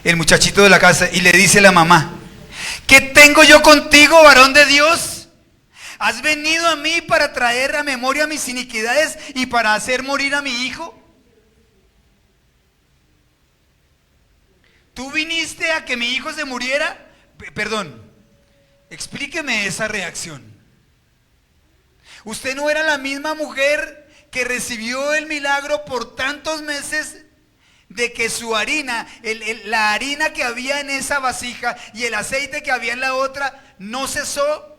el muchachito de la casa y le dice la mamá: ¿qué tengo yo contigo, varón de Dios? ¿Has venido a mí para traer a memoria mis iniquidades y para hacer morir a mi hijo? ¿Tú viniste a que mi hijo se muriera? Perdón, explíqueme esa reacción. ¿Usted no era la misma mujer que recibió el milagro por tantos meses de que su harina, la harina que había en esa vasija y el aceite que había en la otra no cesó?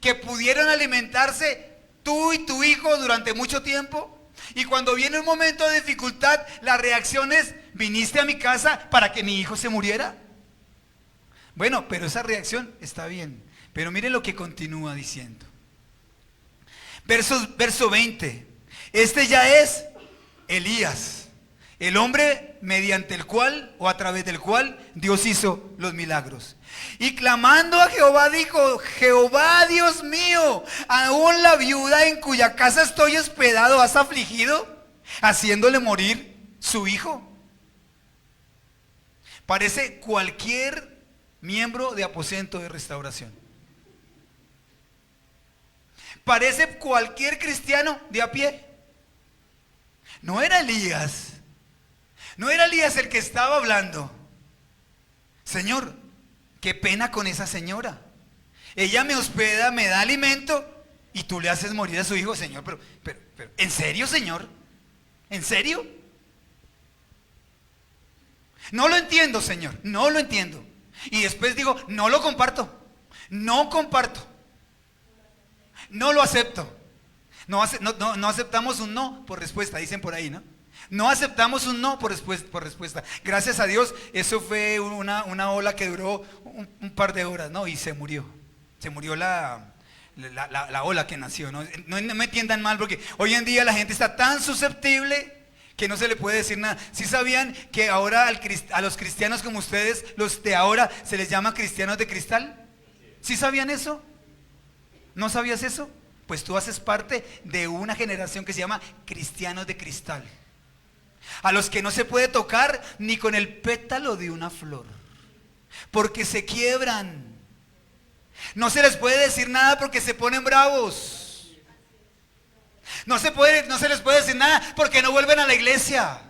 ¿Que pudieron alimentarse tú y tu hijo durante mucho tiempo? Y cuando viene un momento de dificultad, la reacción es: ¿viniste a mi casa para que mi hijo se muriera? Bueno, pero esa reacción está bien. Pero mire lo que continúa diciendo. Verso 20. Este ya es Elías, el hombre mediante el cual o a través del cual Dios hizo los milagros. Y clamando a Jehová dijo: Jehová Dios mío, aún la viuda en cuya casa estoy hospedado has afligido, haciéndole morir su hijo. Parece cualquier miembro de aposento de restauración. Parece cualquier cristiano de a pie. No era Elías. No era Elías el que estaba hablando. Señor, qué pena con esa señora. Ella me hospeda, me da alimento y tú le haces morir a su hijo. Señor, pero ¿en serio, Señor? ¿En serio? No lo entiendo, Señor, no lo entiendo. Y después digo: no lo comparto. No comparto. No lo acepto. No aceptamos un no por respuesta, dicen por ahí, ¿no? No aceptamos un no por respuesta. Gracias a Dios, eso fue una ola que duró un par de horas, ¿no? Y se murió. Se murió la ola que nació, ¿no? No me entiendan mal, porque hoy en día la gente está tan susceptible que no se le puede decir nada. ¿Sí sabían que ahora a los cristianos como ustedes, los de ahora, se les llama cristianos de cristal? ¿Sí sabían eso? ¿No sabías eso? Pues tú haces parte de una generación que se llama cristianos de cristal, a los que no se puede tocar ni con el pétalo de una flor, porque se quiebran. No se les puede decir nada porque se ponen bravos. No se les puede decir nada porque no vuelven a la iglesia.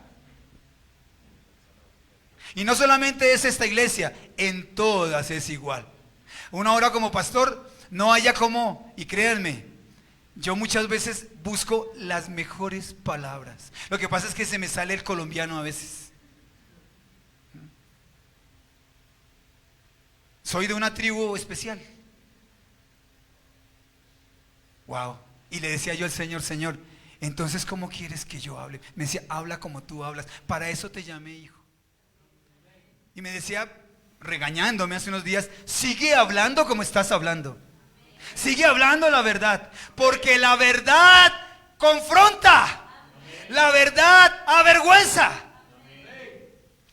Y no solamente es esta iglesia, en todas es igual. Una hora como pastor, no haya como, y créanme, yo muchas veces busco las mejores palabras. Lo que pasa es que se me sale el colombiano a veces. Soy de una tribu especial. Wow. Y le decía yo al Señor: Señor, entonces ¿cómo quieres que yo hable? Me decía: habla como tú hablas. Para eso te llamé, hijo. Y me decía, regañándome hace unos días: sigue hablando como estás hablando. Sigue hablando la verdad, porque la verdad confronta. La verdad avergüenza.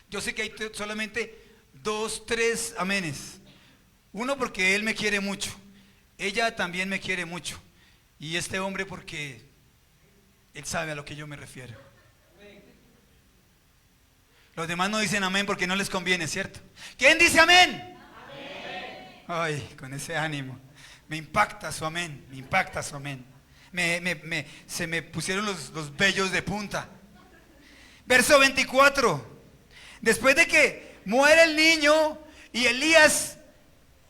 Yo sé que hay solamente 2, 3 amenes. Uno porque él me quiere mucho. Ella también me quiere mucho. Y este hombre porque él sabe a lo que yo me refiero. Los demás no dicen amén porque no les conviene, ¿cierto? ¿Quién dice amén? Amén. Ay, con ese ánimo. Me impacta su amén, me impacta su amén. Se me pusieron los vellos de punta. Verso 24. Después de que muere el niño y Elías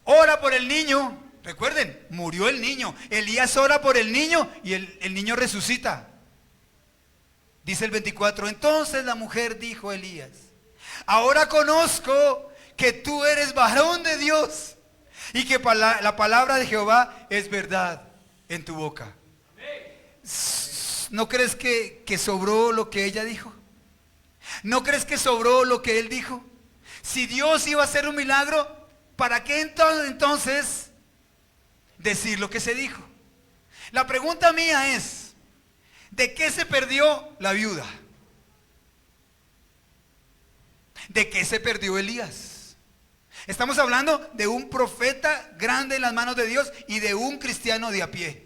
ora por el niño. Recuerden, murió el niño. Elías ora por el niño y el niño resucita. Dice el 24. Entonces la mujer dijo a Elías: ahora conozco que tú eres varón de Dios y que la palabra de Jehová es verdad en tu boca. ¿No crees que sobró lo que ella dijo? ¿No crees que sobró lo que él dijo? Si Dios iba a hacer un milagro, ¿para qué entonces decir lo que se dijo? La pregunta mía es: ¿de qué se perdió la viuda? ¿De qué se perdió Elías? Estamos hablando de un profeta grande en las manos de Dios y de un cristiano de a pie.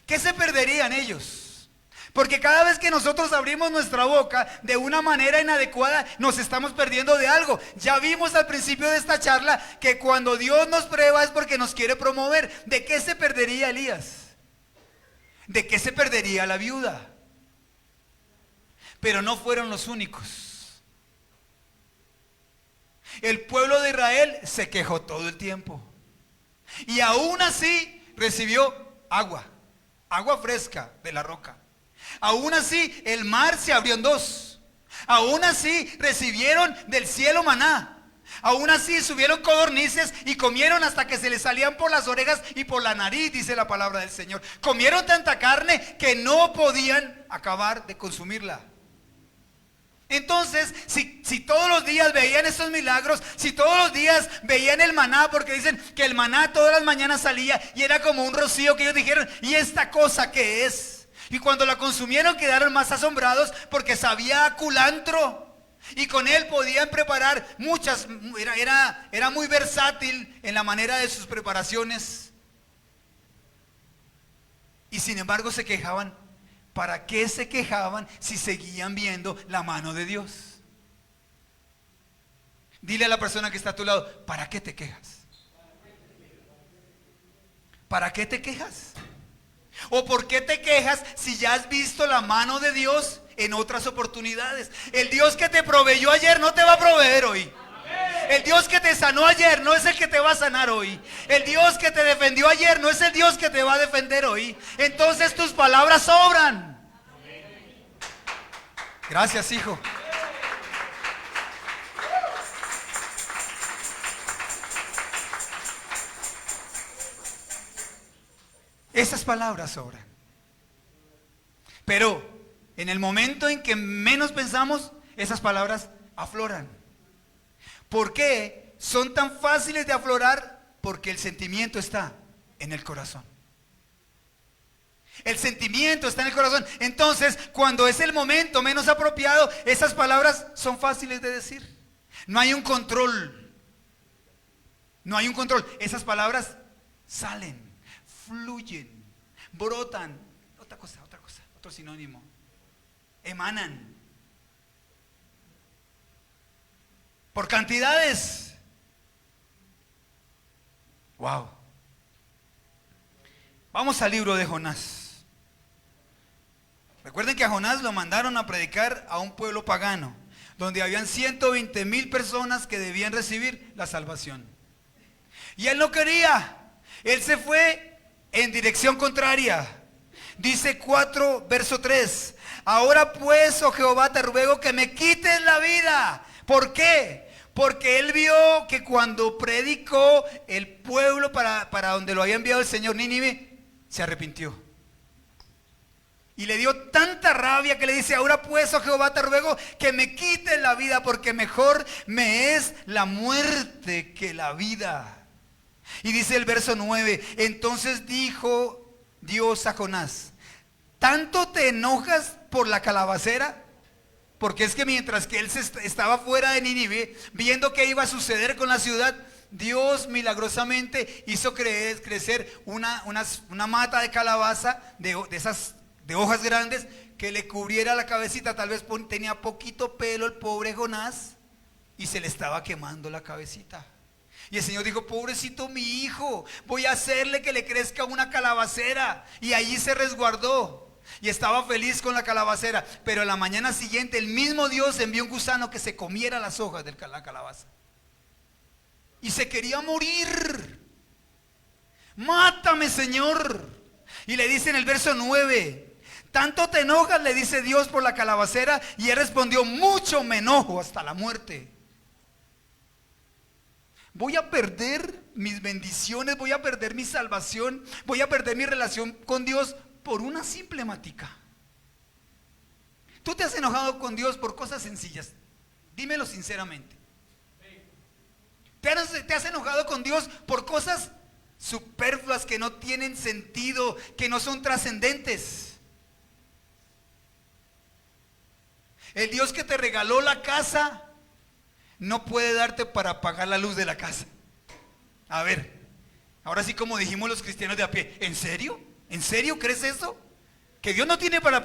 ¿Qué se perderían ellos? Porque cada vez que nosotros abrimos nuestra boca de una manera inadecuada, nos estamos perdiendo de algo. Ya vimos al principio de esta charla que cuando Dios nos prueba es porque nos quiere promover. ¿De qué se perdería Elías? ¿De qué se perdería la viuda? Pero no fueron los únicos. El pueblo de Israel se quejó todo el tiempo. Y aún así recibió agua fresca de la roca. Aún así el mar se abrió en dos. Aún así recibieron del cielo maná. Aún así subieron codornices y comieron hasta que se les salían por las orejas y por la nariz, dice la palabra del Señor. Comieron tanta carne que no podían acabar de consumirla. Entonces, si todos los días veían estos milagros, si todos los días veían el maná, porque dicen que el maná todas las mañanas salía y era como un rocío, que ellos dijeron, ¿y esta cosa qué es? Y cuando la consumieron quedaron más asombrados porque sabía a culantro. Y con él podían preparar muchas, era muy versátil en la manera de sus preparaciones. Y sin embargo se quejaban. ¿Para qué se quejaban si seguían viendo la mano de Dios? Dile a la persona que está a tu lado, ¿para qué te quejas? ¿Para qué te quejas? ¿O por qué te quejas si ya has visto la mano de Dios en otras oportunidades? El Dios que te proveyó ayer no te va a proveer hoy. El Dios que te sanó ayer no es el que te va a sanar hoy. El Dios que te defendió ayer no es el Dios que te va a defender hoy. Entonces tus palabras sobran. Gracias, hijo. Esas palabras sobran. Pero en el momento en que menos pensamos, esas palabras afloran. ¿Por qué son tan fáciles de aflorar? Porque el sentimiento está en el corazón. El sentimiento está en el corazón. Entonces, cuando es el momento menos apropiado, esas palabras son fáciles de decir. No hay un control. No hay un control. Esas palabras salen, fluyen, brotan. Otra cosa, otro sinónimo. Emanan. Por cantidades. Wow. Vamos al libro de Jonás. Recuerden que a Jonás lo mandaron a predicar a un pueblo pagano, donde habían 120,000 personas que debían recibir la salvación. Y él no quería. Él se fue en dirección contraria. Dice 4, verso 3. Ahora pues, oh Jehová, te ruego que me quites la vida. ¿Por qué? Porque él vio que cuando predicó el pueblo para donde lo había enviado el Señor, Nínive, se arrepintió. Y le dio tanta rabia que le dice, ahora pues, oh Jehová, te ruego que me quites la vida, porque mejor me es la muerte que la vida. Y dice el verso 9, entonces dijo Dios a Jonás, ¿tanto te enojas por la calabacera? Porque es que mientras que él estaba fuera de Nínive, viendo qué iba a suceder con la ciudad, Dios milagrosamente hizo crecer una mata de calabaza de hojas grandes que le cubriera la cabecita. Tal vez tenía poquito pelo el pobre Jonás y se le estaba quemando la cabecita. Y el Señor dijo, pobrecito mi hijo, voy a hacerle que le crezca una calabacera. Y allí se resguardó. Y estaba feliz con la calabacera. Pero a la mañana siguiente el mismo Dios envió un gusano que se comiera las hojas de la calabaza. Y se quería morir. Mátame, Señor. Y le dice en el verso 9, ¿tanto te enojas? Le dice Dios por la calabacera. Y él respondió, mucho me enojo hasta la muerte. Voy a perder mis bendiciones, voy a perder mi salvación, voy a perder mi relación con Dios por una simple matica. Tú te has enojado con Dios por cosas sencillas. Dímelo sinceramente. ¿Te has enojado con Dios por cosas superfluas que no tienen sentido, que no son trascendentes? El Dios que te regaló la casa no puede darte para pagar la luz de la casa. A ver, ahora sí, como dijimos los cristianos de a pie, ¿en serio? ¿En serio crees eso? Que Dios no tiene para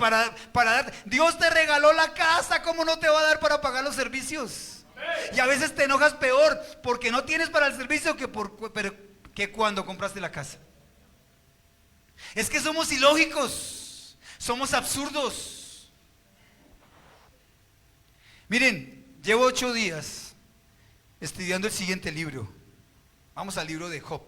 dar. Dios te regaló la casa, ¿cómo no te va a dar para pagar los servicios? Y a veces te enojas peor porque no tienes para el servicio que cuando compraste la casa. Es que somos ilógicos, somos absurdos. Miren, llevo 8 días estudiando el siguiente libro. Vamos al libro de Job.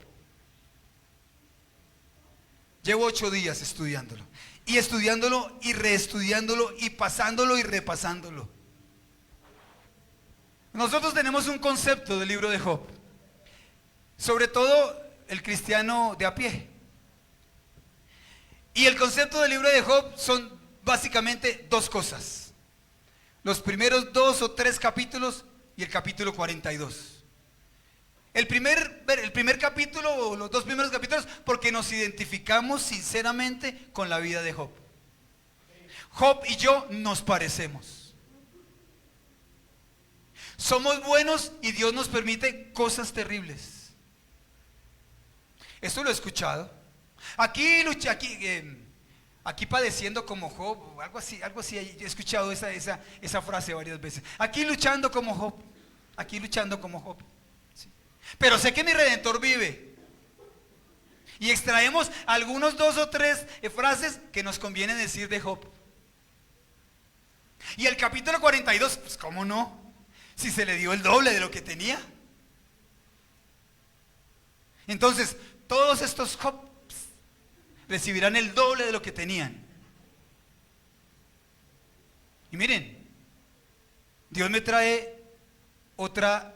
Llevo 8 días estudiándolo. Y estudiándolo y reestudiándolo y pasándolo y repasándolo. Nosotros tenemos un concepto del libro de Job. Sobre todo el cristiano de a pie. Y el concepto del libro de Job son básicamente 2 cosas. Los primeros 2 o 3 capítulos y el capítulo 42. El primer capítulo o los 2 primeros capítulos porque nos identificamos sinceramente con la vida de Job. Job y yo nos parecemos. Somos buenos y Dios nos permite cosas terribles. Esto lo he escuchado. Aquí padeciendo como Job, algo así, he escuchado esa frase varias veces. Aquí luchando como Job, aquí luchando como Job. ¿Sí? Pero sé que mi Redentor vive. Y extraemos algunos 2 o 3 frases que nos conviene decir de Job. Y el capítulo 42, pues ¿cómo no? Si se le dio el doble de lo que tenía. Entonces, todos estos Job recibirán el doble de lo que tenían. Y miren, Dios me trae otra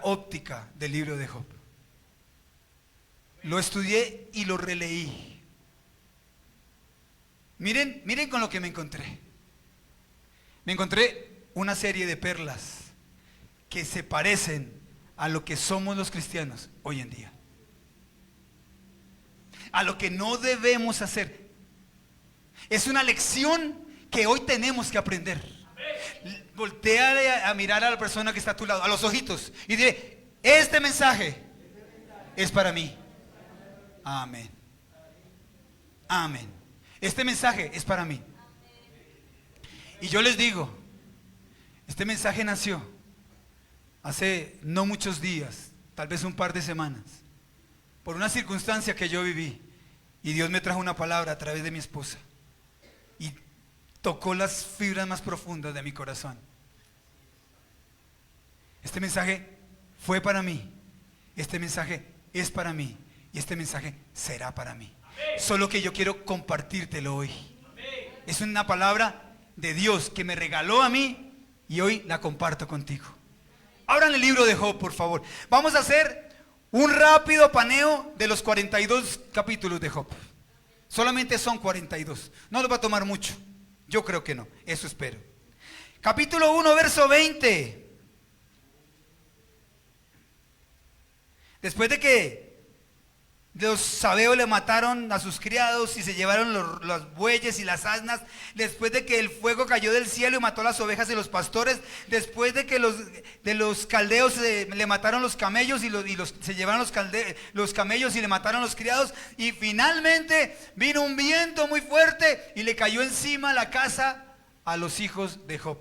óptica del libro de Job. Lo estudié y lo releí. Miren con lo que me encontré. Me encontré una serie de perlas que se parecen a lo que somos los cristianos hoy en día. A lo que no debemos hacer. Es una lección que hoy tenemos que aprender. Voltea a mirar a la persona que está a tu lado, a los ojitos, y dile: este mensaje es para mí. Amén. Amén. Este mensaje es para mí. Y yo les digo, este mensaje nació hace no muchos días, tal vez un par de semanas, por una circunstancia que yo viví. Y Dios me trajo una palabra a través de mi esposa. Y tocó las fibras más profundas de mi corazón. Este mensaje fue para mí. Este mensaje es para mí. Y este mensaje será para mí. Solo que yo quiero compartírtelo hoy. Es una palabra de Dios que me regaló a mí y hoy la comparto contigo. Abran el libro de Job, por favor. Vamos a hacer un rápido paneo de los 42 capítulos de Job. Solamente son 42. No nos va a tomar mucho. Yo creo que no. Eso espero. Capítulo 1, verso 20. Después de que los sabeos le mataron a sus criados y se llevaron los bueyes y las asnas, después de que el fuego cayó del cielo y mató las ovejas y los pastores, después de que los caldeos le mataron los camellos se llevaron los camellos y le mataron los criados, y finalmente vino un viento muy fuerte y le cayó encima la casa a los hijos de Job.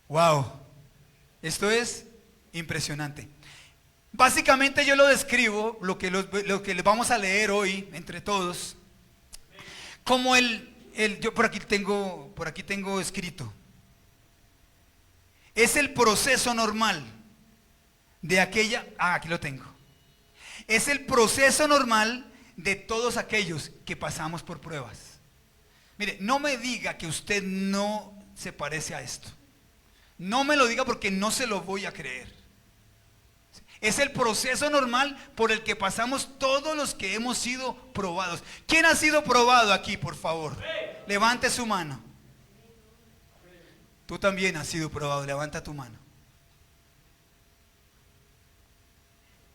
Wow, esto es impresionante. Básicamente yo lo describo, lo que les vamos a leer hoy entre todos, como yo por aquí tengo escrito. Es el proceso normal de aquí lo tengo. Es el proceso normal de todos aquellos que pasamos por pruebas. Mire, no me diga que usted no se parece a esto. No me lo diga porque no se lo voy a creer. Es el proceso normal por el que pasamos todos los que hemos sido probados. ¿Quién ha sido probado aquí, por favor? Levante su mano. Tú también has sido probado, levanta tu mano.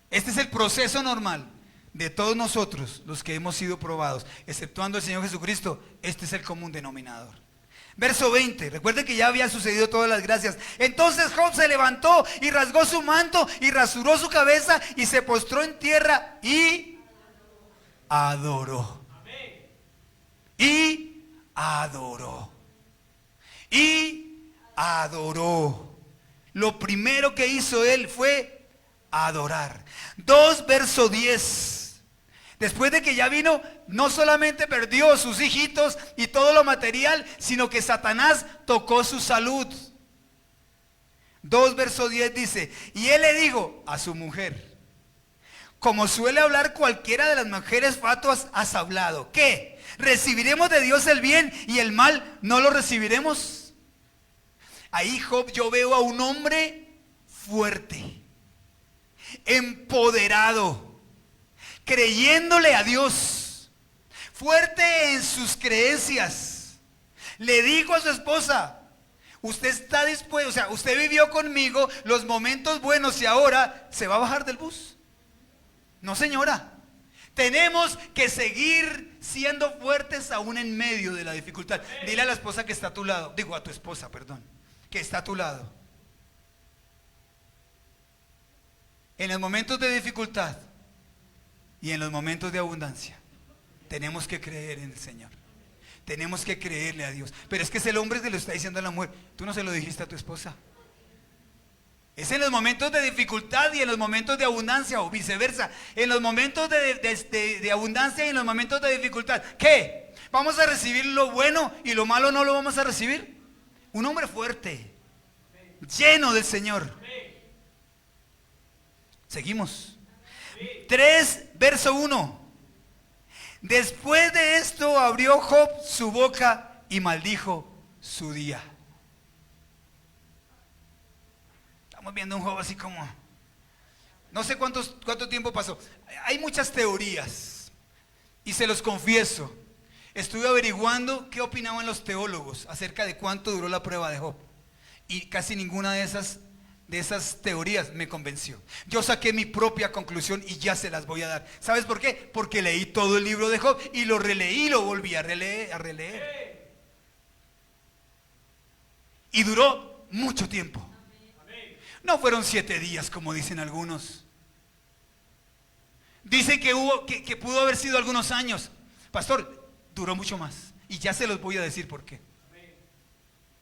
Este es el proceso normal de todos nosotros, los que hemos sido probados, exceptuando el Señor Jesucristo. Este es el común denominador. Verso 20, recuerde que ya había sucedido todas las gracias. Entonces Job se levantó y rasgó su manto y rasuró su cabeza y se postró en tierra y adoró. y adoró. Y adoró. Lo primero que hizo él fue adorar. 2, verso 10. Después de que ya vino, no solamente perdió sus hijitos y todo lo material, sino que Satanás tocó su salud. 2, verso 10 dice, y él le dijo a su mujer, como suele hablar cualquiera de las mujeres fatuas, has hablado. ¿Qué? ¿Recibiremos de Dios el bien y el mal no lo recibiremos? Ahí Job, yo veo a un hombre fuerte, empoderado, creyéndole a Dios, fuerte en sus creencias. Le dijo a su esposa, usted está dispuesto, o sea, usted vivió conmigo los momentos buenos y ahora se va a bajar del bus. No, señora, tenemos que seguir siendo fuertes aún en medio de la dificultad. Dile a la esposa que está a tu lado, digo a tu esposa, perdón, que está a tu lado. En los momentos de dificultad y en los momentos de abundancia, tenemos que creer en el Señor. Tenemos que creerle a Dios. Pero es que es el hombre que lo está diciendo a la mujer. Tú no se lo dijiste a tu esposa. Es en los momentos de dificultad y en los momentos de abundancia, o viceversa. En los momentos de abundancia y en los momentos de dificultad. ¿Qué? ¿Vamos a recibir lo bueno y lo malo no lo vamos a recibir? Un hombre fuerte, lleno del Señor. Seguimos. 3, verso 1. Después de esto abrió Job su boca y maldijo su día. Estamos viendo un Job así como, no sé cuánto tiempo pasó. Hay muchas teorías y se los confieso. Estuve averiguando qué opinaban los teólogos acerca de cuánto duró la prueba de Job. Y casi ninguna de esas teorías me convenció. Yo saqué mi propia conclusión y ya se las voy a dar. ¿Sabes por qué? Porque leí todo el libro de Job y lo releí y lo volví a releer. Y duró mucho tiempo. No fueron 7 días como dicen algunos. Dicen que pudo haber sido algunos años. Pastor, duró mucho más. Y ya se los voy a decir por qué.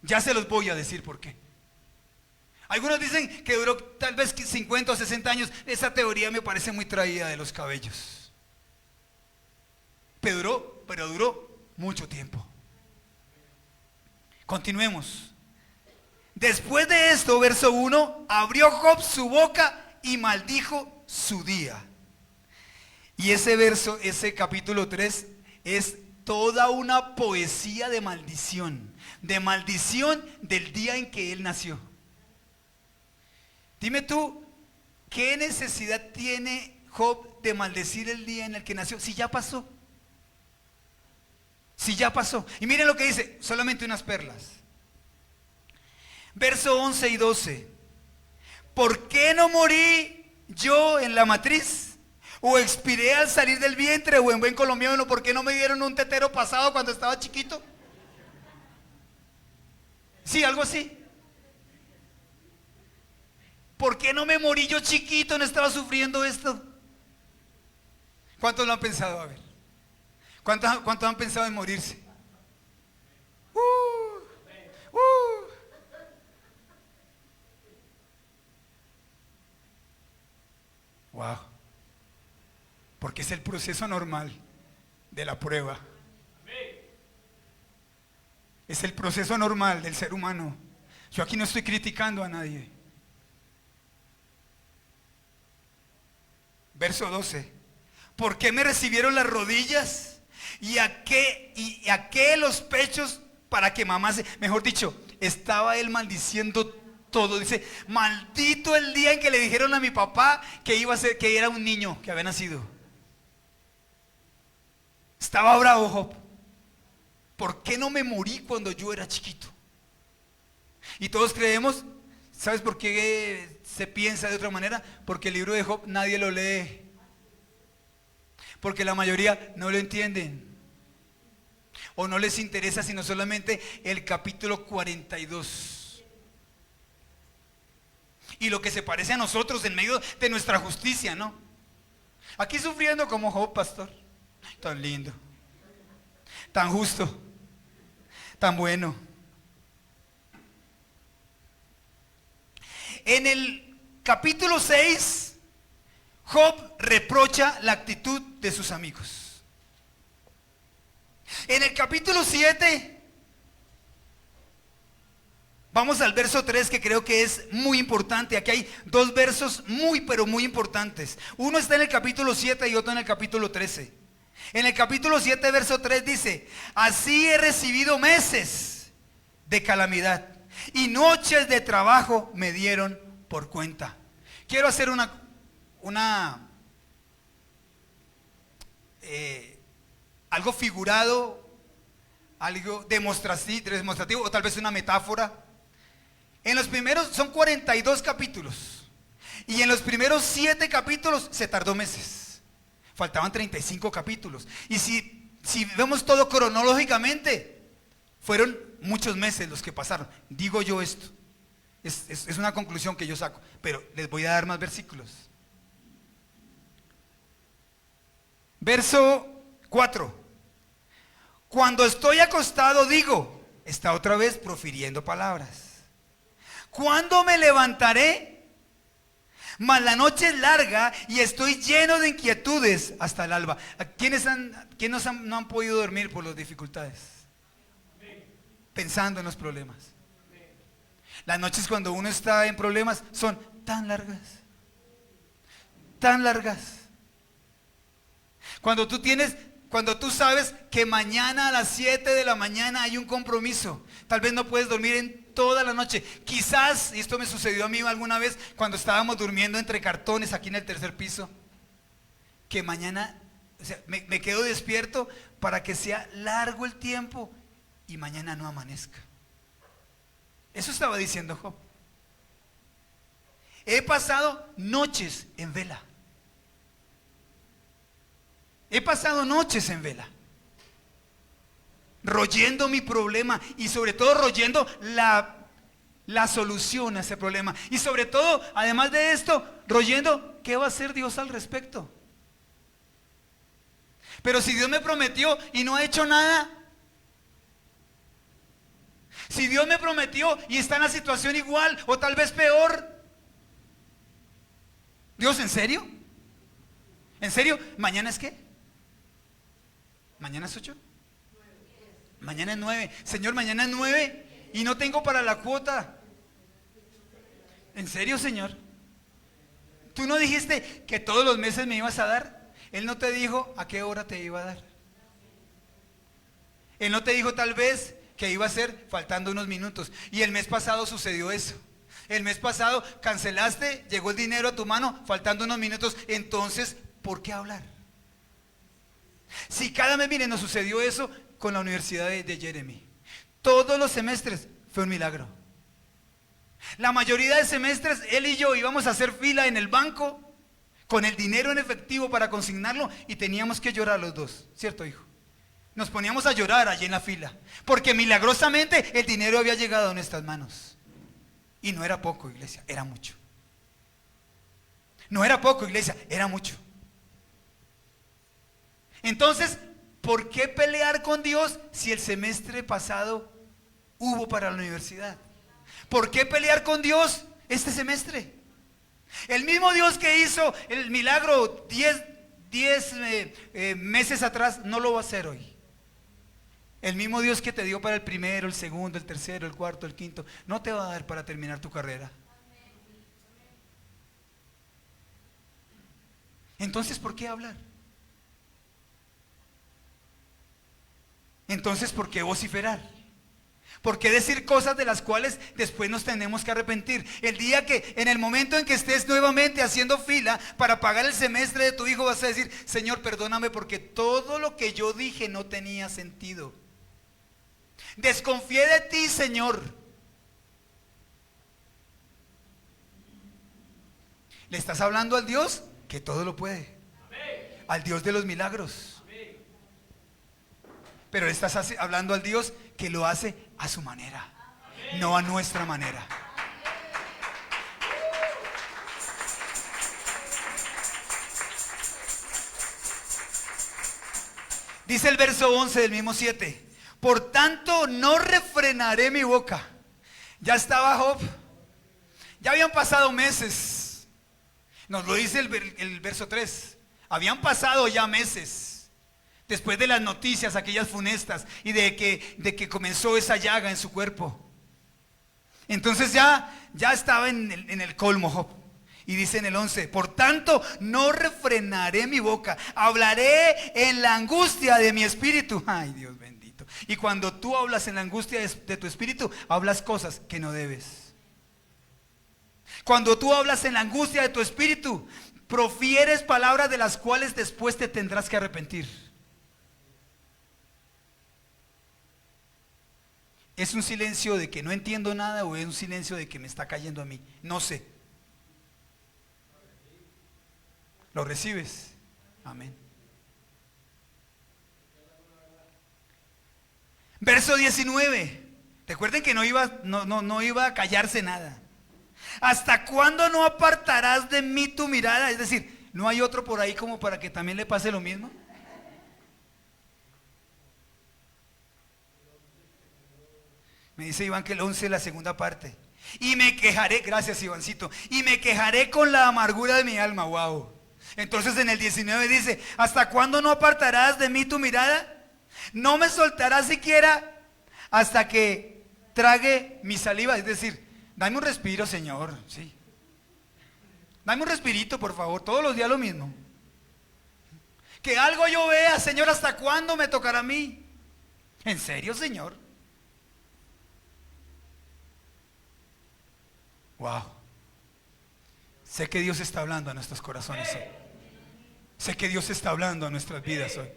Ya se los voy a decir por qué. Algunos dicen que duró tal vez 50 o 60 años. Esa teoría me parece muy traída de los cabellos. Pero duró mucho tiempo. Continuemos. Después de esto, verso 1, abrió Job su boca y maldijo su día. Y ese verso, ese capítulo 3, es toda una poesía de maldición del día en que él nació. Dime tú, ¿qué necesidad tiene Job de maldecir el día en el que nació? Si ya pasó. Si ya pasó. Y miren lo que dice, solamente unas perlas. Verso 11 y 12. ¿Por qué no morí yo en la matriz? ¿O expiré al salir del vientre? O en buen colombiano, ¿por qué no me dieron un tetero pasado cuando estaba chiquito? Sí, algo así. ¿Por qué no me morí yo chiquito? ¿No estaba sufriendo esto? ¿Cuántos lo han pensado? A ver. ¿Cuántos han pensado en morirse? Wow. Porque es el proceso normal de la prueba. Es el proceso normal del ser humano. Yo aquí no estoy criticando a nadie. Verso 12. ¿Por qué me recibieron las rodillas? ¿Y a qué los pechos para que mamase? Mejor dicho, estaba él maldiciendo todo. Dice, maldito el día en que le dijeron a mi papá que iba a ser, que era un niño que había nacido. Estaba bravo Job. ¿Por qué no me morí cuando yo era chiquito? Y todos creemos, ¿sabes por qué se piensa de otra manera? Porque el libro de Job nadie lo lee. Porque la mayoría no lo entienden. O no les interesa sino solamente el capítulo 42. Y lo que se parece a nosotros en medio de nuestra justicia, ¿no? Aquí sufriendo como Job, pastor. Tan lindo. tan justo, tan bueno. En el capítulo 6, Job reprocha la actitud de sus amigos. En el capítulo 7, vamos al verso 3, que creo que es muy importante. Aquí hay dos versos muy, pero muy importantes. Uno está en el capítulo 7 y otro en el capítulo 13. En el capítulo 7, verso 3 dice: así he recibido meses de calamidad y noches de trabajo me dieron por cuenta. Quiero hacer algo figurado, algo demostrativo, o tal vez una metáfora. En los primeros, son 42 capítulos, y en los primeros 7 capítulos se tardó meses. Faltaban 35 capítulos. Y si vemos todo cronológicamente, fueron muchos meses los que pasaron. Digo yo esto. Es una conclusión que yo saco, pero les voy a dar más versículos. Verso 4. Cuando estoy acostado digo, está otra vez profiriendo palabras. ¿Cuándo me levantaré? Mas la noche es larga y estoy lleno de inquietudes hasta el alba. ¿Quiénes no han podido dormir por las dificultades? Pensando en los problemas. Las noches cuando uno está en problemas son tan largas. Tan largas. Cuando tú sabes que mañana a las 7 de la mañana hay un compromiso, tal vez no puedes dormir en toda la noche. Quizás, y esto me sucedió a mí alguna vez, cuando estábamos durmiendo entre cartones aquí en el tercer piso, que mañana, o sea, me quedo despierto para que sea largo el tiempo y mañana no amanezca. Eso estaba diciendo Job. He pasado noches en vela. He pasado noches en vela, royendo mi problema y sobre todo royendo la solución a ese problema. Y sobre todo, además de esto, royendo qué va a hacer Dios al respecto. Pero si Dios me prometió y no ha hecho nada, si Dios me prometió y está en la situación igual o tal vez peor, Dios, ¿en serio? ¿En serio? ¿Mañana es qué? ¿Mañana es 8? Mañana es 9. Señor, mañana es 9 y no tengo para la cuota. ¿En serio, Señor? ¿Tú no dijiste que todos los meses me ibas a dar? Él no te dijo a qué hora te iba a dar. Él no te dijo tal vez que iba a ser faltando unos minutos. Y el mes pasado sucedió eso. El mes pasado cancelaste, llegó el dinero a tu mano faltando unos minutos. Entonces, ¿por qué hablar? Si cada mes, miren, nos sucedió eso con la universidad de Jeremy. Todos los semestres fue un milagro. La mayoría de semestres, él y yo íbamos a hacer fila en el banco con el dinero en efectivo para consignarlo y teníamos que llorar los dos, ¿cierto, hijo? Nos poníamos a llorar allí en la fila, porque milagrosamente el dinero había llegado a nuestras manos. Y no era poco, iglesia, era mucho. No era poco, iglesia, era mucho. Entonces, ¿por qué pelear con Dios si el semestre pasado hubo para la universidad? ¿Por qué pelear con Dios este semestre? El mismo Dios que hizo el milagro 10 meses atrás no lo va a hacer hoy. El mismo Dios que te dio para el primero, el segundo, el tercero, el cuarto, el quinto, no te va a dar para terminar tu carrera. Entonces, ¿por qué hablar? Entonces, ¿por qué vociferar? ¿Por qué decir cosas de las cuales después nos tenemos que arrepentir? El día que, en el momento en que estés nuevamente haciendo fila para pagar el semestre de tu hijo, vas a decir: Señor, perdóname porque todo lo que yo dije no tenía sentido. Desconfié de ti, Señor. Le estás hablando al Dios que todo lo puede. Al Dios de los milagros. Pero le estás hablando al Dios que lo hace a su manera, no a nuestra manera. Dice el verso 11 del mismo 7. Por tanto, no refrenaré mi boca. Ya estaba Job. Ya habían pasado meses. Nos lo dice el verso 3. Habían pasado ya meses. Después de las noticias, aquellas funestas. Y de que comenzó esa llaga en su cuerpo. Entonces ya estaba en el colmo Job. Y dice en el 11, por tanto no refrenaré mi boca, hablaré en la angustia de mi espíritu. Ay, Dios bendito. Y cuando tú hablas en la angustia de tu espíritu, hablas cosas que no debes. Cuando tú hablas en la angustia de tu espíritu, profieres palabras de las cuales después te tendrás que arrepentir. ¿Es un silencio de que no entiendo nada o es un silencio de que me está cayendo a mí? No sé. ¿Lo recibes? Amén. Verso 19. Recuerden que no iba a callarse nada. ¿Hasta cuándo no apartarás de mí tu mirada? Es decir, ¿no hay otro por ahí como para que también le pase lo mismo? Me dice Iván que el 11 es la segunda parte. Y me quejaré, gracias Ivancito, y me quejaré con la amargura de mi alma. Wow. Entonces en el 19 dice, ¿hasta cuándo no apartarás de mí tu mirada? No me soltarás siquiera hasta que trague mi saliva. Es decir, dame un respiro, Señor. Sí. Dame un respirito, por favor. Todos los días lo mismo. Que algo yo vea, Señor, ¿hasta cuándo me tocará a mí? ¿En serio, Señor? Wow. Sé que Dios está hablando a nuestros corazones hoy. Sé que Dios está hablando a nuestras vidas hoy.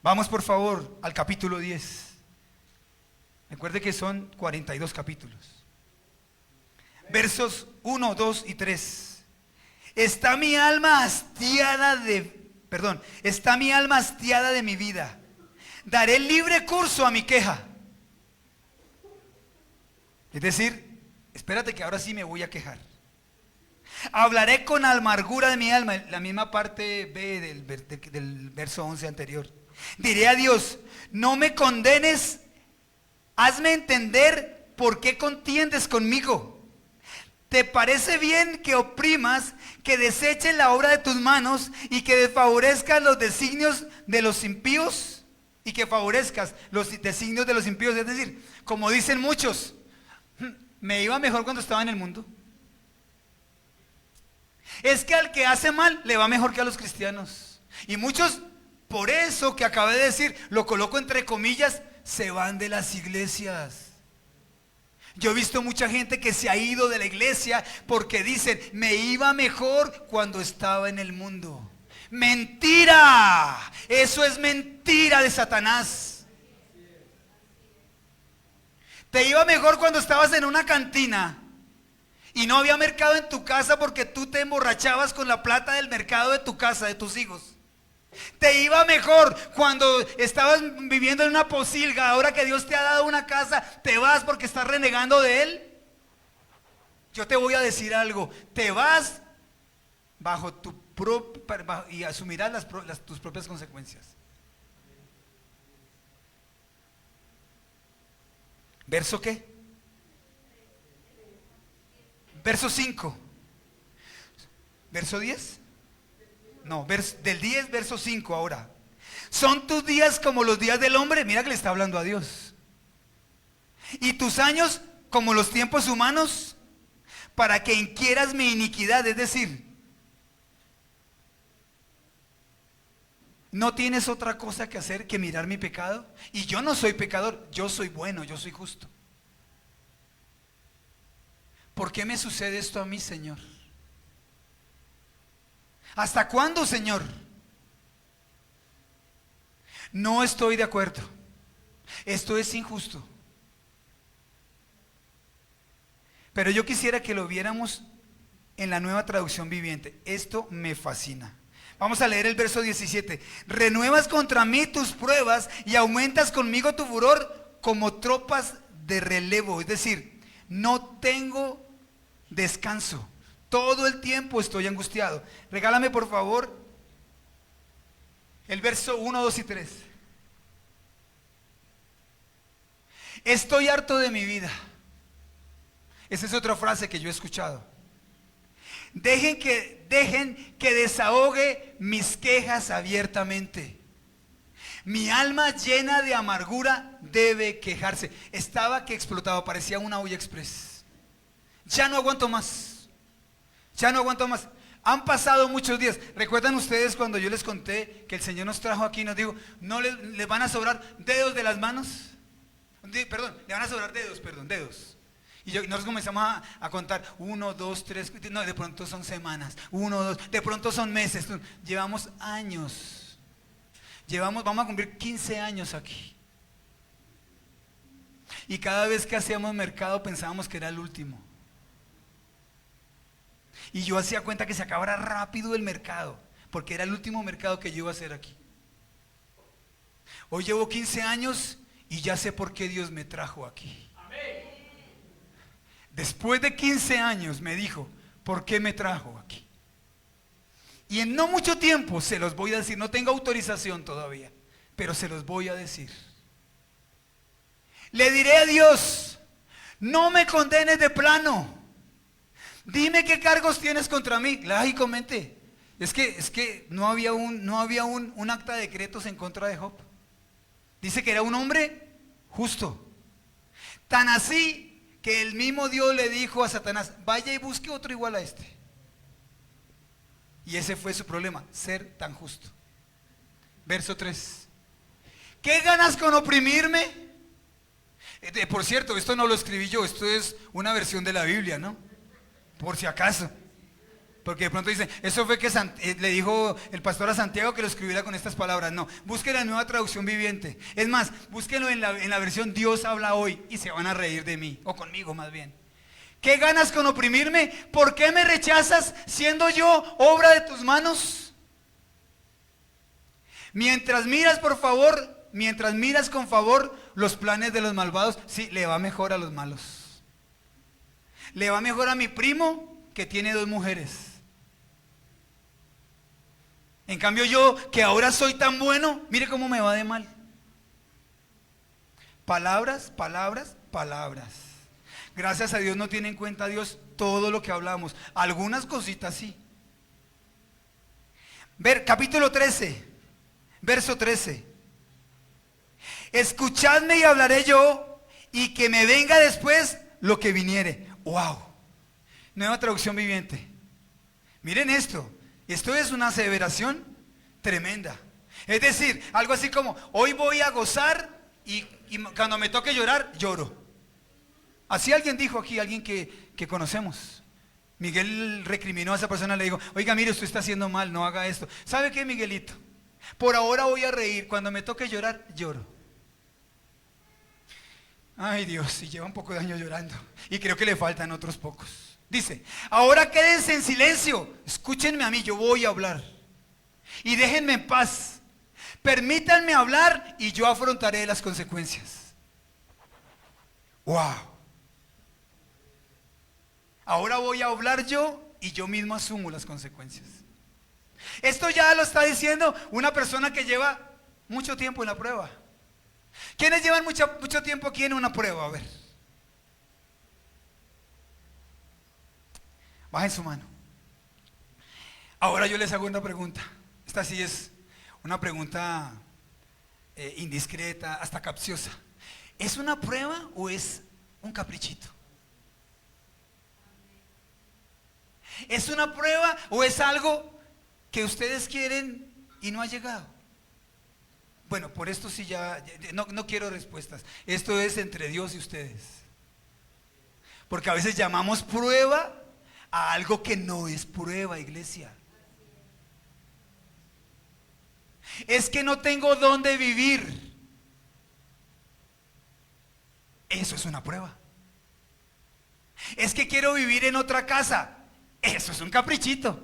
Vamos por favor al capítulo 10. Recuerde que son 42 capítulos. Versos 1, 2 y 3. Está mi alma hastiada de mi vida. Daré libre curso a mi queja. Es decir, espérate que ahora sí me voy a quejar. Hablaré con amargura de mi alma. La misma parte B del verso 11 anterior. Diré a Dios, no me condenes, hazme entender por qué contiendes conmigo. ¿Te parece bien que oprimas, que deseches la obra de tus manos y que desfavorezcas los designios de los impíos? Y que favorezcas los designios de los impíos. Es decir, como dicen muchos, me iba mejor cuando estaba en el mundo. Es que al que hace mal le va mejor que a los cristianos. Y muchos, por eso que acabé de decir, lo coloco entre comillas, se van de las iglesias. Yo he visto mucha gente que se ha ido de la iglesia porque dicen, me iba mejor cuando estaba en el mundo. Mentira, eso es mentira de Satanás. Te iba mejor cuando estabas en una cantina y no había mercado en tu casa porque tú te emborrachabas con la plata del mercado de tu casa, de tus hijos. Te iba mejor cuando estabas viviendo en una posilga. Ahora que Dios te ha dado una casa, te vas porque estás renegando de Él. Yo te voy a decir algo. Te vas bajo tu propia y asumirás tus propias consecuencias. ¿Verso qué? Verso 5. ¿Verso 10? No, del 10, verso 5 ahora. ¿Son tus días como los días del hombre? Mira que le está hablando a Dios. ¿Y tus años como los tiempos humanos? Para que inquieras mi iniquidad, es decir, ¿no tienes otra cosa que hacer que mirar mi pecado? Y yo no soy pecador, yo soy bueno, yo soy justo. ¿Por qué me sucede esto a mí, Señor? ¿Hasta cuándo, Señor? No estoy de acuerdo. Esto es injusto. Pero yo quisiera que lo viéramos en la Nueva Traducción Viviente. Esto me fascina. Vamos a leer el verso 17. Renuevas contra mí tus pruebas y aumentas conmigo tu furor como tropas de relevo. Es decir, no tengo descanso. todo el tiempo estoy angustiado. Regálame por favor el verso 1, 2 y 3. Estoy harto de mi vida. Esa es otra frase que yo he escuchado. Dejen que desahogue mis quejas abiertamente. Mi alma llena de amargura debe quejarse. Estaba que explotaba, parecía una olla express. Ya no aguanto más. Ya no aguanto más. Han pasado muchos días. ¿Recuerdan ustedes cuando yo les conté que el Señor nos trajo aquí y nos dijo, no les van a sobrar dedos de las manos? Perdón, le van a sobrar dedos. Y nosotros comenzamos a contar, 1, 2, 3, no, de pronto son semanas, 1, 2, de pronto son meses. Llevamos años. Vamos a cumplir 15 años aquí. Y cada vez que hacíamos mercado pensábamos que era el último. Y yo hacía cuenta que se acabara rápido el mercado, porque era el último mercado que yo iba a hacer aquí. Hoy llevo 15 años y ya sé por qué Dios me trajo aquí. Después de 15 años me dijo, ¿por qué me trajo aquí? Y en no mucho tiempo se los voy a decir, no tengo autorización todavía, pero se los voy a decir. Le diré a Dios, no me condenes de plano. Dime qué cargos tienes contra mí. Lógicamente, es que no había un acta de decretos en contra de Job. Dice que era un hombre justo. Tan así que el mismo Dios le dijo a Satanás, vaya y busque otro igual a este. Y ese fue su problema, ser tan justo. Verso 3. ¿Qué ganas con oprimirme? Por cierto, esto no lo escribí yo, esto es una versión de la Biblia, ¿no? Por si acaso. Porque de pronto dicen, eso fue que le dijo el pastor a Santiago que lo escribiera con estas palabras. No, busque la Nueva Traducción Viviente. Es más, búsquenlo en la versión Dios habla hoy y se van a reír de mí, o conmigo más bien. ¿Qué ganas con oprimirme? ¿Por qué me rechazas siendo yo obra de tus manos? Mientras miras con favor los planes de los malvados, sí, le va mejor a los malos. Le va mejor a mi primo que tiene 2 mujeres. En cambio yo, que ahora soy tan bueno, mire cómo me va de mal. Palabras. Gracias a Dios no tiene en cuenta Dios todo lo que hablamos. Algunas cositas sí. Capítulo 13, verso 13. Escuchadme y hablaré yo, y que me venga después lo que viniere. ¡Wow! Nueva Traducción Viviente. Miren esto. Esto es una aseveración tremenda. Es decir, algo así como, hoy voy a gozar y cuando me toque llorar, lloro. Así alguien dijo aquí, alguien que conocemos. Miguel recriminó a esa persona, le dijo, oiga, mire, usted está haciendo mal, no haga esto. ¿Sabe qué, Miguelito? Por ahora voy a reír, cuando me toque llorar, lloro. Ay Dios, y lleva un poco de años llorando. Y creo que le faltan otros pocos. Dice, ahora quédense en silencio, escúchenme a mí, yo voy a hablar. Y déjenme en paz. Permítanme hablar y yo afrontaré las consecuencias. ¡Wow! Ahora voy a hablar yo y yo mismo asumo las consecuencias. Esto ya lo está diciendo una persona que lleva mucho tiempo en la prueba. ¿Quiénes llevan mucho tiempo aquí en una prueba? A ver. Bajen su mano. Ahora yo les hago una pregunta. Esta sí es una pregunta indiscreta, hasta capciosa. ¿Es una prueba o es un caprichito? ¿Es una prueba o es algo que ustedes quieren y no ha llegado? Bueno, por esto sí no quiero respuestas. Esto es entre Dios y ustedes. Porque a veces llamamos prueba a algo que no es prueba, iglesia. Es que no tengo dónde vivir. Eso es una prueba. Es que quiero vivir en otra casa. Eso es un caprichito.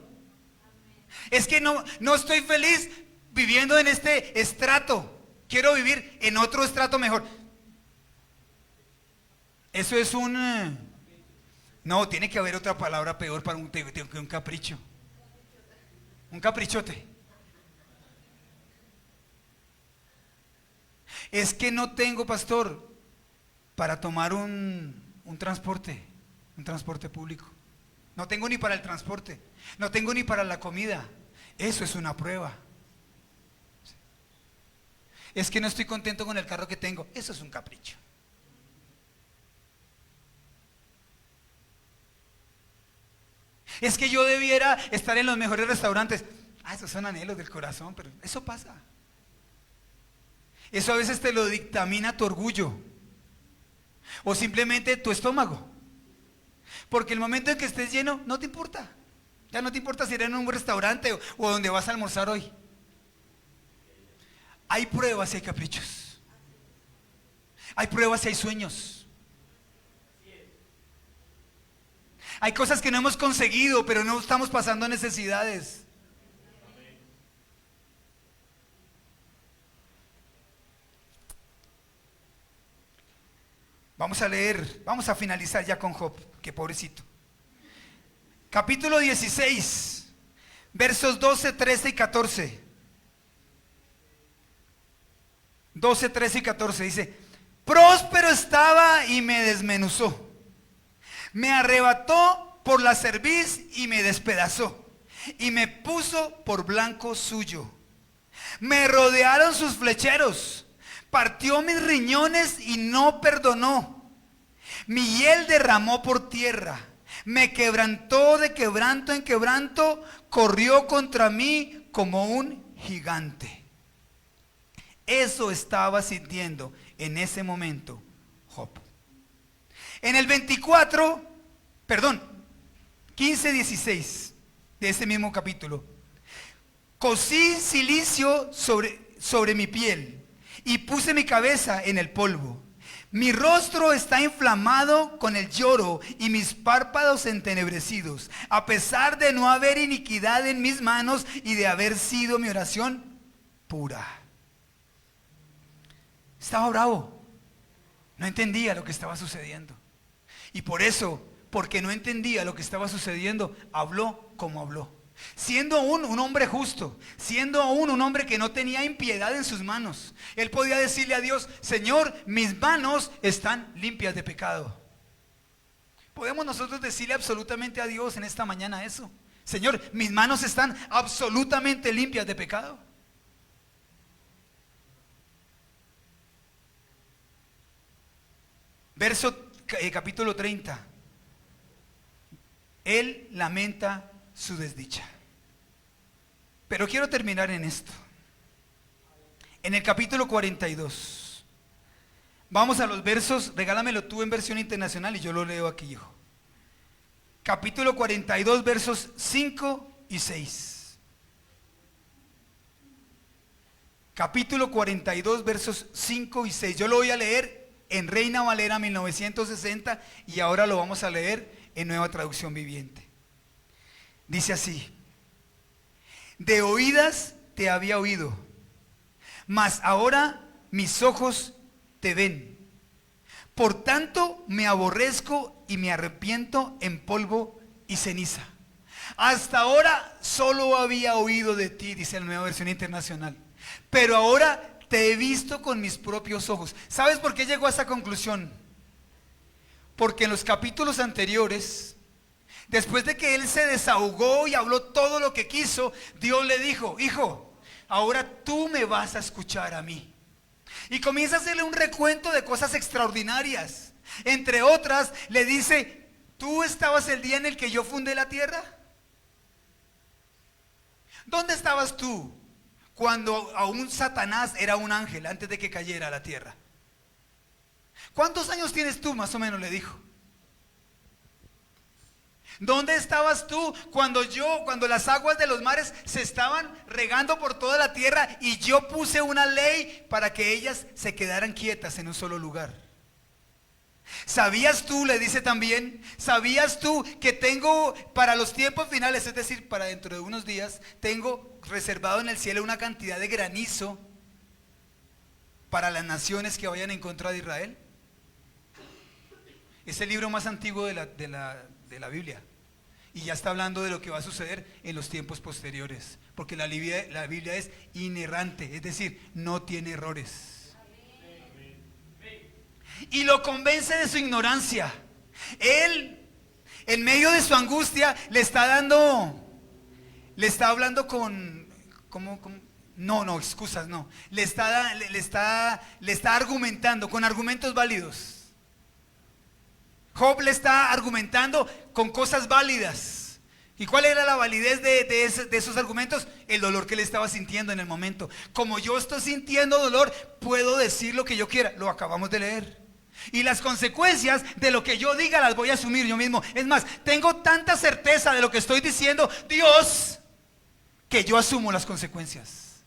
Es que no estoy feliz viviendo en este estrato. Quiero vivir en otro estrato mejor. Eso es un No, tiene que haber otra palabra peor para un capricho. Un caprichote. Es que no tengo, pastor, para tomar un transporte público. No tengo ni para el transporte, no tengo ni para la comida. Eso es una prueba. Es que no estoy contento con el carro que tengo. Eso es un capricho. Es que yo debiera estar en los mejores restaurantes. Esos son anhelos del corazón, pero eso pasa. Eso a veces te lo dictamina tu orgullo o simplemente tu estómago. Porque el momento en que estés lleno, no te importa. Ya no te importa si eres en un restaurante o donde vas a almorzar hoy. Hay pruebas y hay caprichos. Hay pruebas y hay sueños. Hay cosas que no hemos conseguido, pero no estamos pasando necesidades. Vamos a leer, vamos a finalizar ya con Job, que pobrecito. Capítulo 16, versos 12, 13 y 14. 12, 13 y 14 dice: próspero estaba y me desmenuzó. Me arrebató por la cerviz y me despedazó. Y me puso por blanco suyo. Me rodearon sus flecheros. Partió mis riñones y no perdonó. Mi hiel derramó por tierra. Me quebrantó de quebranto en quebranto. Corrió contra mí como un gigante. Eso estaba sintiendo en ese momento Job. En el 15, 16 de ese mismo capítulo. Cosí silicio sobre mi piel y puse mi cabeza en el polvo. Mi rostro está inflamado con el lloro y mis párpados entenebrecidos, a pesar de no haber iniquidad en mis manos y de haber sido mi oración pura. Estaba bravo, no entendía lo que estaba sucediendo. Y por eso, porque no entendía lo que estaba sucediendo, habló como habló. Siendo aún un hombre justo, siendo aún un hombre que no tenía impiedad en sus manos, él podía decirle a Dios: Señor, mis manos están limpias de pecado. ¿Podemos nosotros decirle absolutamente a Dios en esta mañana eso? Señor, mis manos están absolutamente limpias de pecado. Capítulo 30. Él lamenta su desdicha. Pero quiero terminar en esto. En el capítulo 42. Vamos a los versos, regálamelo tú en versión internacional y yo lo leo aquí, hijo. Capítulo 42, versos 5 y 6. Capítulo 42, versos 5 y 6. Yo lo voy a leer en Reina Valera 1960 y ahora lo vamos a leer en Nueva Traducción Viviente. Dice así: de oídas te había oído, mas ahora mis ojos te ven. Por tanto me aborrezco y me arrepiento en polvo y ceniza. Hasta ahora solo había oído de ti, dice la Nueva Versión Internacional, pero ahora te he visto con mis propios ojos. ¿Sabes por qué llegó a esa conclusión? Porque en los capítulos anteriores, después de que él se desahogó y habló todo lo que quiso, Dios le dijo: hijo, ahora tú me vas a escuchar a mí. Y comienza a hacerle un recuento de cosas extraordinarias. Entre otras, le dice: ¿tú estabas el día en el que yo fundé la tierra? ¿Dónde estabas tú cuando aún Satanás era un ángel antes de que cayera a la tierra? ¿Cuántos años tienes tú, más o menos? Le dijo. ¿Dónde estabas tú cuando las aguas de los mares se estaban regando por toda la tierra y yo puse una ley para que ellas se quedaran quietas en un solo lugar? ¿Sabías tú, le dice también, sabías tú que tengo para los tiempos finales, es decir, para dentro de unos días, tengo reservado en el cielo una cantidad de granizo para las naciones que vayan en contra de Israel? Es el libro más antiguo de la Biblia. Y ya está hablando de lo que va a suceder en los tiempos posteriores. Porque la Biblia es inerrante, es decir, no tiene errores. Y lo convence de su ignorancia. Él, en medio de su angustia, le está hablando con, no, excusas, no. Le está argumentando con argumentos válidos. Job le está argumentando con cosas válidas. ¿Y cuál era la validez de esos argumentos? El dolor que le estaba sintiendo en el momento. Como yo estoy sintiendo dolor, puedo decir lo que yo quiera. Lo acabamos de leer. Y las consecuencias de lo que yo diga las voy a asumir yo mismo. Es más, tengo tanta certeza de lo que estoy diciendo, Dios, que yo asumo las consecuencias.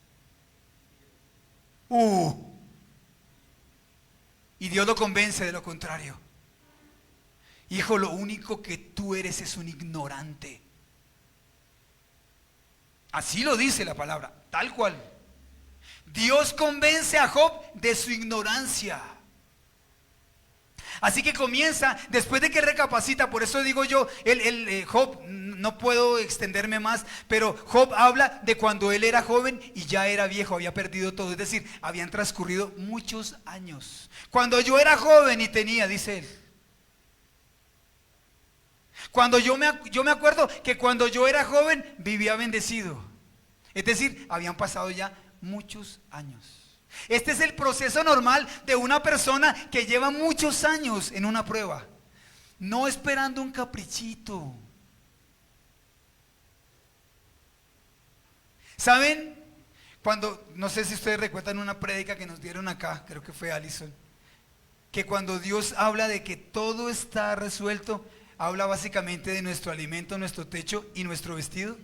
Y Dios lo convence de lo contrario. Hijo, lo único que tú eres es un ignorante. Así lo dice la palabra, tal cual. Dios convence a Job de su ignorancia. Así que comienza, después de que recapacita, por eso digo yo, Job, no puedo extenderme más, pero Job habla de cuando él era joven y ya era viejo, había perdido todo, es decir, habían transcurrido muchos años. Cuando yo era joven y tenía, dice él. Cuando yo me acuerdo que cuando yo era joven vivía bendecido. Es decir, habían pasado ya muchos años. Este es el proceso normal de una persona que lleva muchos años en una prueba. No esperando un caprichito. ¿Saben? No sé si ustedes recuerdan una prédica que nos dieron acá, creo que fue Allison, que cuando Dios habla de que todo está resuelto, habla básicamente de nuestro alimento, nuestro techo y nuestro vestido.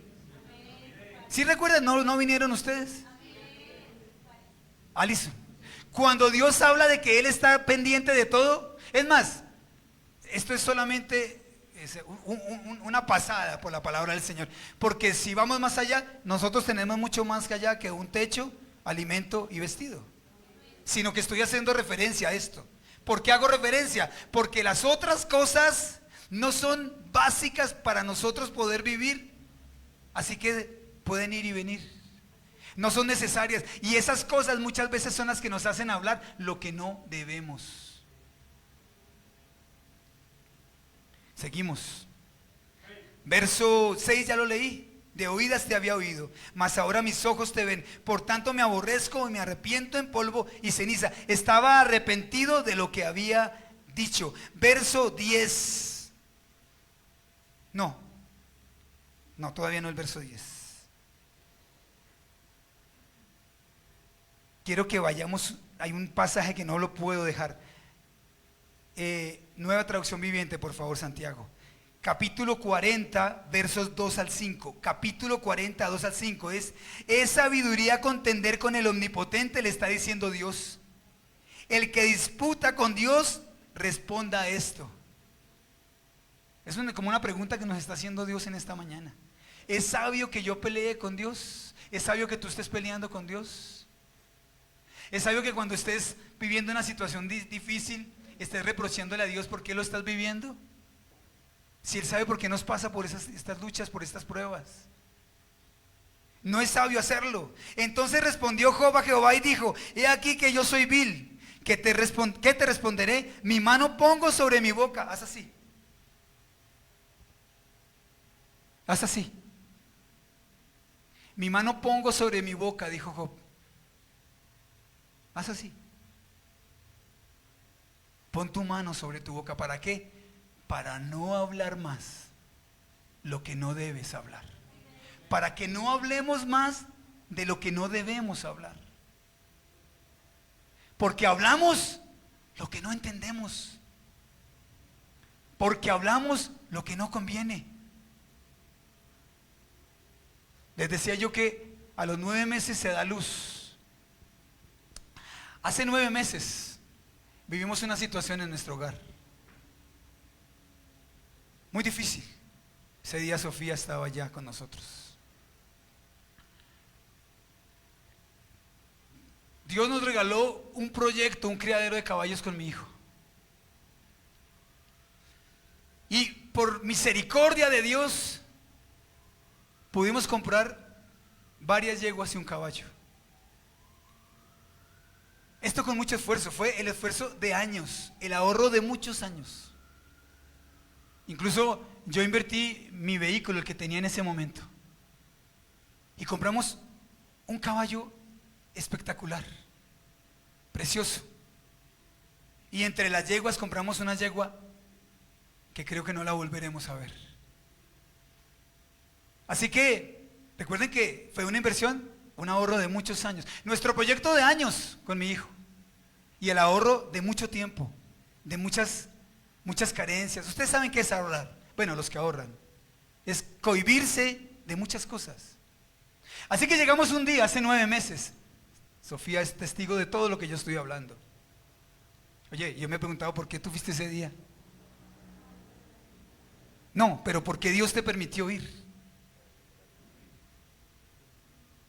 ¿Sí recuerdan? ¿No vinieron ustedes? Alison, cuando Dios habla de que Él está pendiente de todo, es más, esto es solamente una pasada por la palabra del Señor, porque si vamos más allá, nosotros tenemos mucho más que allá que un techo, alimento y vestido, sino que estoy haciendo referencia a esto. ¿Por qué hago referencia? Porque las otras cosas no son básicas para nosotros poder vivir, así que pueden ir y venir. No son necesarias. Y esas cosas muchas veces son las que nos hacen hablar lo que no debemos. Seguimos. Verso 6 ya lo leí. De oídas te había oído, mas ahora mis ojos te ven. Por tanto me aborrezco y me arrepiento en polvo y ceniza. Estaba arrepentido de lo que había dicho. Verso 10. No, todavía no el verso 10. Quiero que vayamos, hay un pasaje que no lo puedo dejar. Nueva traducción viviente, por favor, Santiago. Capítulo 40, versos 2 al 5. Capítulo 40, 2 al 5. Es sabiduría contender con el omnipotente, le está diciendo Dios. El que disputa con Dios, responda a esto. Es como una pregunta que nos está haciendo Dios en esta mañana. ¿Es sabio que yo pelee con Dios? ¿Es sabio que tú estés peleando con Dios? ¿Es sabio que cuando estés viviendo una situación difícil, estés reprochándole a Dios por qué lo estás viviendo? Si Él sabe por qué nos pasa por estas luchas, por estas pruebas. No es sabio hacerlo. Entonces respondió Job a Jehová y dijo: he aquí que yo soy vil. ¿Qué te responderé? Mi mano pongo sobre mi boca. Haz así. Haz así. Mi mano pongo sobre mi boca, dijo Job. Haz así. Pon tu mano sobre tu boca. ¿Para qué? Para no hablar más lo que no debes hablar. Para que no hablemos más de lo que no debemos hablar. Porque hablamos lo que no entendemos. Porque hablamos lo que no conviene. Les decía yo que a los 9 meses se da luz. Hace 9 meses vivimos una situación en nuestro hogar muy difícil. Ese día Sofía estaba allá con nosotros. Dios nos regaló un proyecto, un criadero de caballos con mi hijo. por misericordia de Dios pudimos comprar varias yeguas y un caballo. Esto con mucho esfuerzo, fue el esfuerzo de años, el ahorro de muchos años. Incluso yo invertí mi vehículo, el que tenía en ese momento, y compramos un caballo espectacular, precioso. Y entre las yeguas compramos una yegua que creo que no la volveremos a ver. Así que recuerden que fue una inversión, un ahorro de muchos años. Nuestro proyecto de años con mi hijo. Y el ahorro de mucho tiempo, de muchas carencias. Ustedes saben qué es ahorrar. Bueno, los que ahorran. Es cohibirse de muchas cosas. Así que llegamos un día, hace 9 meses. Sofía es testigo de todo lo que yo estoy hablando. Oye, yo me he preguntado por qué tú fuiste ese día. No, pero ¿por qué Dios te permitió ir?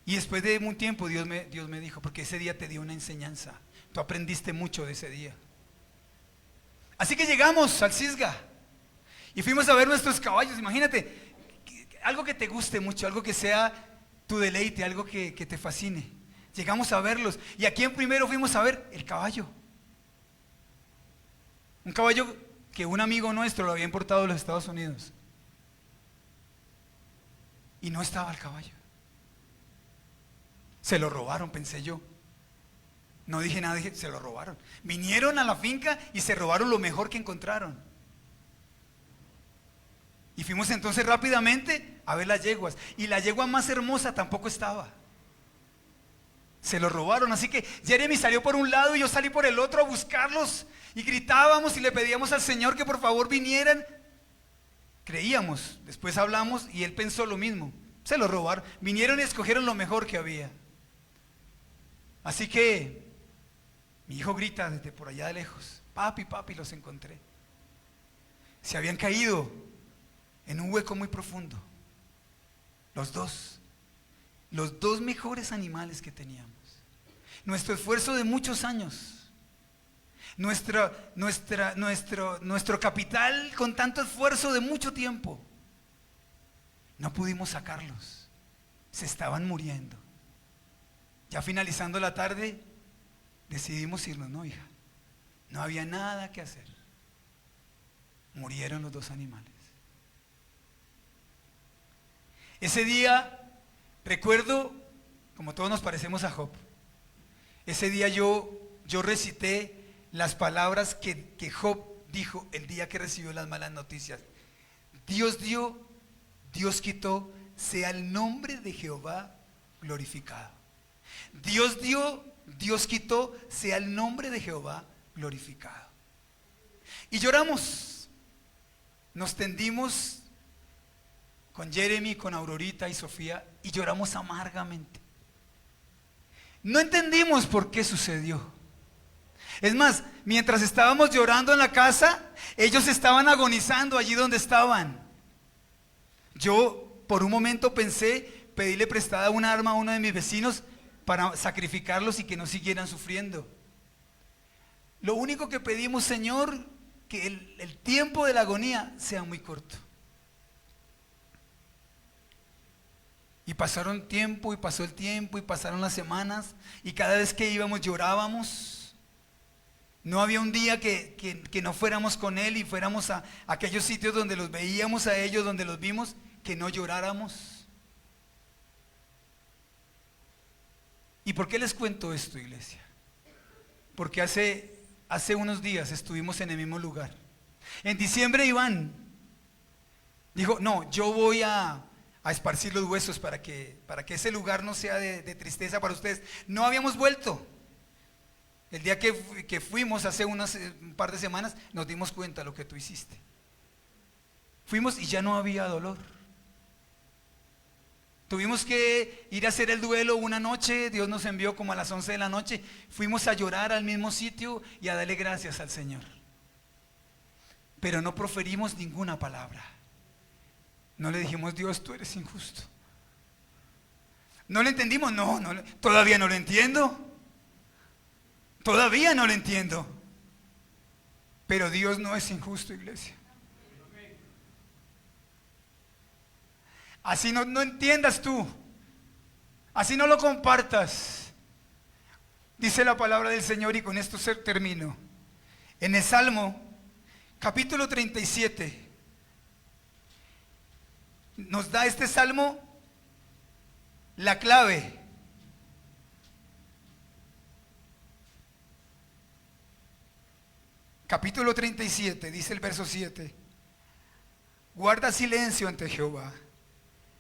Y después de un tiempo Dios me dijo, porque ese día te dio una enseñanza. Tú aprendiste mucho de ese día. Así que llegamos al Cisga y fuimos a ver nuestros caballos. Imagínate, algo que te guste mucho, algo que sea tu deleite, algo que te fascine. Llegamos a verlos. ¿Y a quién primero fuimos a ver? El caballo. Un caballo que un amigo nuestro lo había importado de los Estados Unidos. Y no estaba el caballo. Se lo robaron, pensé yo. No dije nada, dije, se lo robaron. Vinieron a la finca y se robaron lo mejor que encontraron. Y fuimos entonces rápidamente a ver las yeguas. Y la yegua más hermosa tampoco estaba. Se lo robaron, así que Jeremy salió por un lado y yo salí por el otro a buscarlos. Y gritábamos y le pedíamos al Señor que por favor vinieran. Creíamos, después hablamos y él pensó lo mismo. Se lo robaron, vinieron y escogieron lo mejor que había. Así que mi hijo grita desde por allá de lejos: papi, papi, los encontré. Se habían caído en un hueco muy profundo. Los dos mejores animales que teníamos. Nuestro esfuerzo de muchos años. Nuestro capital con tanto esfuerzo de mucho tiempo. No pudimos sacarlos. Se estaban muriendo. Ya finalizando la tarde, decidimos irnos. No, hija. No había nada que hacer. Murieron los 2 animales. Ese día, recuerdo, como todos nos parecemos a Job, ese día yo recité las palabras que Job dijo el día que recibió las malas noticias. Dios dio, Dios quitó, sea el nombre de Jehová glorificado. Dios dio, Dios quitó, sea el nombre de Jehová glorificado. Y lloramos, nos tendimos con Jeremy, con Aurorita y Sofía y lloramos amargamente. No entendimos por qué sucedió. Es más, mientras estábamos llorando en la casa, ellos estaban agonizando allí donde estaban. Yo por un momento pensé pedirle prestada un arma a uno de mis vecinos para sacrificarlos y que no siguieran sufriendo. Lo único que pedimos, Señor, que el tiempo de la agonía sea muy corto. Y pasaron tiempo, y pasó el tiempo, y pasaron las semanas, y cada vez que íbamos llorábamos. No había un día que no fuéramos con él y fuéramos a aquellos sitios donde los veíamos a ellos, donde los vimos, que no lloráramos. ¿Y por qué les cuento esto, iglesia? Porque hace unos días estuvimos en el mismo lugar. En diciembre Iván dijo, no, yo voy a esparcir los huesos para que ese lugar no sea de tristeza para ustedes. No habíamos vuelto. El día que fuimos hace un par de semanas nos dimos cuenta de lo que tú hiciste. Fuimos y ya no había dolor. Tuvimos que ir a hacer el duelo una noche. Dios nos envió como a las 11 de la noche. Fuimos a llorar al mismo sitio y a darle gracias al Señor. Pero no proferimos ninguna palabra. No le dijimos, Dios, tú eres injusto. ¿No lo entendimos? No, todavía no lo entiendo. Todavía no lo entiendo. Pero Dios no es injusto, iglesia. Así no entiendas tú. Así no lo compartas. Dice la palabra del Señor, y con esto termino. En el Salmo, capítulo 37, nos da este Salmo la clave. Capítulo 37, dice el verso 7. Guarda silencio ante Jehová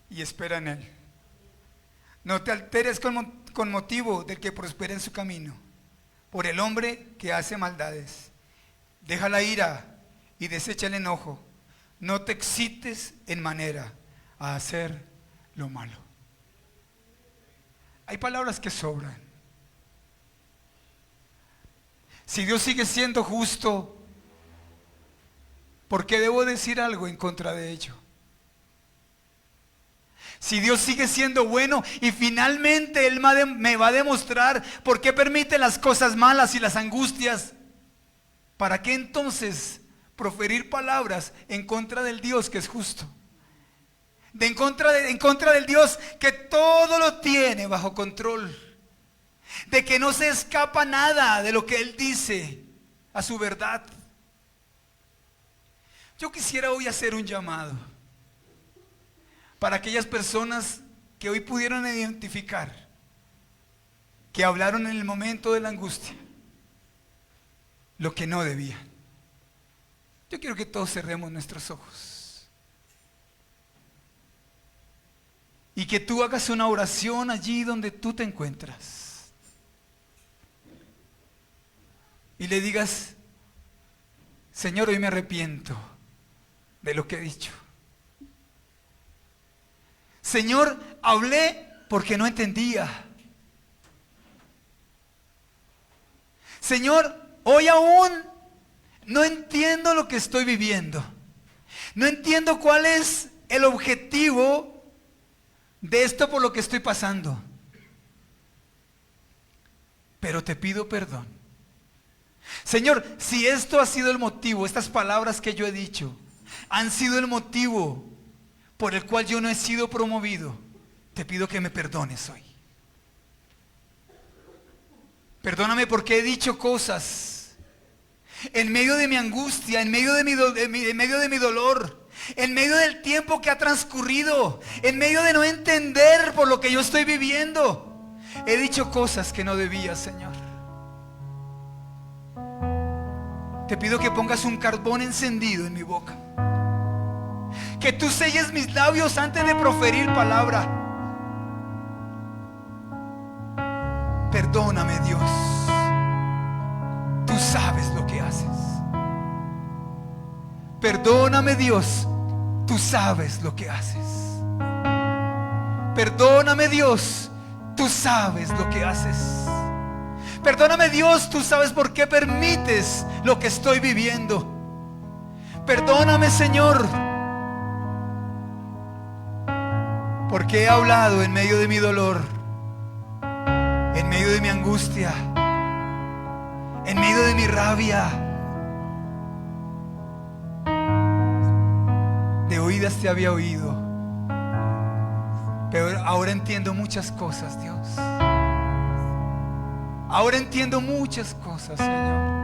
y espera en él. No te alteres con motivo del que prospera en su camino, por el hombre que hace maldades. Deja la ira y desecha el enojo. No te excites en manera a hacer lo malo. Hay palabras que sobran. Si Dios sigue siendo justo, ¿por qué debo decir algo en contra de ello? Si Dios sigue siendo bueno y finalmente Él me va a demostrar por qué permite las cosas malas y las angustias, ¿para qué entonces proferir palabras en contra del Dios que es justo? En contra del Dios que todo lo tiene bajo control. De que no se escapa nada de lo que Él dice a su verdad. Yo quisiera hoy hacer un llamado para aquellas personas que hoy pudieron identificar que hablaron en el momento de la angustia lo que no debían. Yo quiero que todos cerremos nuestros ojos y que tú hagas una oración allí donde tú te encuentras. Y le digas: Señor, hoy me arrepiento de lo que he dicho. Señor, hablé porque no entendía. Señor, hoy aún no entiendo lo que estoy viviendo. No entiendo cuál es el objetivo de esto por lo que estoy pasando. Pero te pido perdón. Señor, si esto ha sido el motivo, estas palabras que yo he dicho han sido el motivo por el cual yo no he sido promovido, te pido que me perdones hoy. Perdóname porque he dicho cosas en medio de mi angustia, en medio de mi dolor, en medio del tiempo que ha transcurrido, en medio de no entender por lo que yo estoy viviendo. He dicho cosas que no debía, Señor. Te pido que pongas un carbón encendido en mi boca. Que tú selles mis labios antes de proferir palabra. Perdóname, Dios. Tú sabes lo que haces. Perdóname, Dios. Tú sabes lo que haces. Perdóname, Dios. Tú sabes lo que haces. Perdóname, Dios, tú sabes por qué permites lo que estoy viviendo. Perdóname, Señor, porque he hablado en medio de mi dolor, en medio de mi angustia, en medio de mi rabia. De oídas te había oído, pero ahora entiendo muchas cosas, Dios. Ahora entiendo muchas cosas, Señor.